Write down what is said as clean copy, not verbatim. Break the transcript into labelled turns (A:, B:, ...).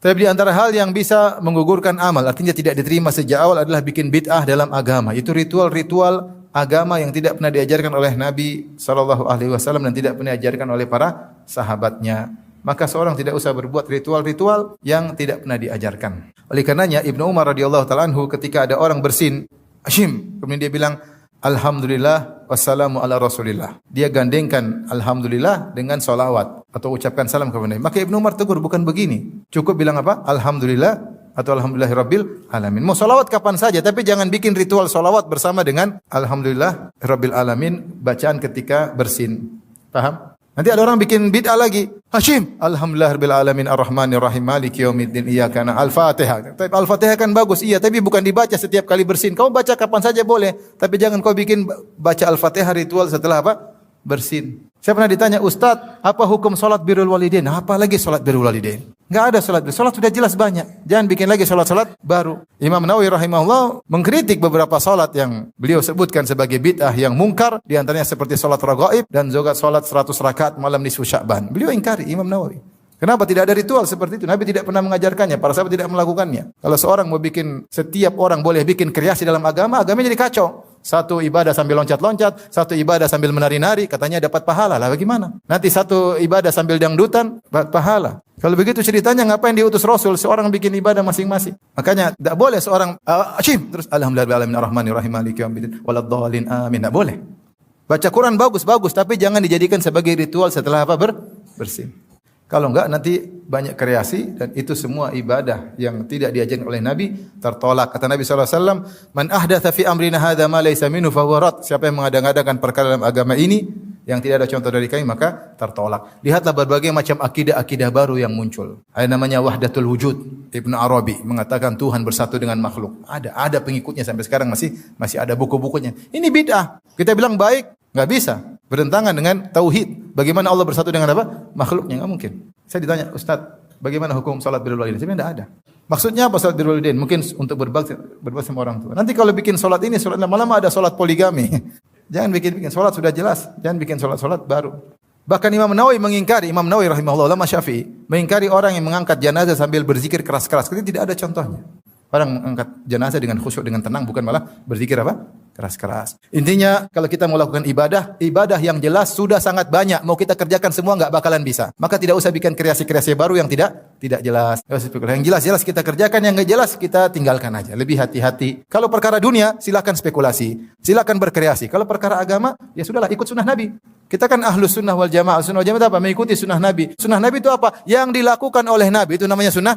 A: Tapi di antara hal yang bisa menggugurkan amal, artinya tidak diterima sejak awal adalah bikin bid'ah dalam agama. Itu ritual-ritual agama yang tidak pernah diajarkan oleh Nabi sallallahu alaihi wasallam dan tidak pernah diajarkan oleh para sahabatnya. Maka seorang tidak usah berbuat ritual-ritual yang tidak pernah diajarkan. Oleh karenanya Ibnu Umar radhiyallahu taala anhu ketika ada orang bersin, Hashim, kemudian dia bilang, Alhamdulillah wassalamu ala Rasulillah. Dia gandengkan alhamdulillah dengan solawat atau ucapkan salam kepada Nabi. Maka Ibnu Umar tegur, bukan begini. Cukup bilang apa? Alhamdulillah atau alhamdulillahirabbil alamin. Mau solawat kapan saja, tapi jangan bikin ritual solawat bersama dengan alhamdulillah rabbil alamin bacaan ketika bersin. Paham? Nanti ada orang bikin bid'ah lagi. Hashim, alhamdulillahirabbil alamin arrahmanir rahim maliki yaumiddin iyyaka na'budu al-Fatihah. Tapi Al-Fatihah kan bagus, iya, tapi bukan dibaca setiap kali bersin. Kau baca kapan saja boleh, tapi jangan kau bikin baca Al-Fatihah ritual setelah apa? Bersin. Saya pernah ditanya, Ustaz, apa hukum salat birrul walidain? Apa lagi salat birrul walidain? Enggak ada salat. Salat sudah jelas banyak. Jangan bikin lagi salat-salat baru. Imam Nawawi rahimahullah mengkritik beberapa salat yang beliau sebutkan sebagai bid'ah yang mungkar, di antaranya seperti salat raghaib dan juga salat 100 rakaat malam nisfu Sya'ban. Beliau ingkari, Imam Nawawi. Kenapa tidak ada ritual seperti itu? Nabi tidak pernah mengajarkannya, para sahabat tidak melakukannya. Kalau seorang mau bikin, setiap orang boleh bikin kreasi dalam agama, agamanya jadi kacau. Satu ibadah sambil loncat-loncat, satu ibadah sambil menari-nari, katanya dapat pahala. Lah bagaimana? Nanti satu ibadah sambil dangdutan, dapat pahala. Kalau begitu ceritanya ngapain diutus Rasul? Seorang bikin ibadah masing-masing. Makanya tidak boleh seorang terus alhamdulillahirabbil arrahmanirrahim maliki yaumiddin waladdallin amin. Tidak boleh. Baca Quran bagus-bagus, tapi jangan dijadikan sebagai ritual setelah apa? Bersin. Kalau enggak nanti banyak kreasi dan itu semua ibadah yang tidak diajarkan oleh Nabi tertolak. Kata Nabi SAW, Man ahdatha fi amrina hadha ma laysa minhu fahuwa rad. Siapa yang mengada-ngadakan perkara dalam agama ini yang tidak ada contoh dari kami maka tertolak. Lihatlah berbagai macam akidah-akidah baru yang muncul. Ada namanya wahdatul wujud. Ibnu Arabi mengatakan Tuhan bersatu dengan makhluk. Ada pengikutnya sampai sekarang masih ada buku-bukunya. Ini bid'ah. Kita bilang baik, enggak bisa. Bertentangan dengan tauhid. Bagaimana Allah bersatu dengan apa? Makhluknya, enggak mungkin. Saya ditanya, Ustaz, bagaimana hukum salat birrul walidain? Sebenarnya enggak ada. Maksudnya apa salat birrul walidain? Mungkin untuk berbakti sama orang tua. Nanti kalau bikin salat ini, salat lama-lama ada salat poligami. Jangan bikin salat sudah jelas. Jangan bikin salat baru. Bahkan Imam Nawawi mengingkari, Imam Nawawi rahimahullah ulama Syafi'i, mengingkari orang yang mengangkat jenazah sambil berzikir keras-keras. Karena tidak ada contohnya. Orang mengangkat jenazah dengan khusyuk, dengan tenang, bukan malah berzikir apa? Keras-keras. Intinya kalau kita mau lakukan ibadah yang jelas sudah sangat banyak. Mau kita kerjakan semua enggak bakalan bisa. Maka tidak usah bikin kreasi-kreasi baru yang tidak jelas. Yang jelas-jelas kita kerjakan, yang enggak jelas kita tinggalkan aja. Lebih hati-hati. Kalau perkara dunia silakan spekulasi, silakan berkreasi. Kalau perkara agama ya sudahlah ikut sunnah Nabi. Kita kan ahlus sunnah wal jamaah. Sunnah wal jamaah itu apa? Mengikuti sunnah Nabi. Sunnah Nabi itu apa? Yang dilakukan oleh Nabi itu namanya sunnah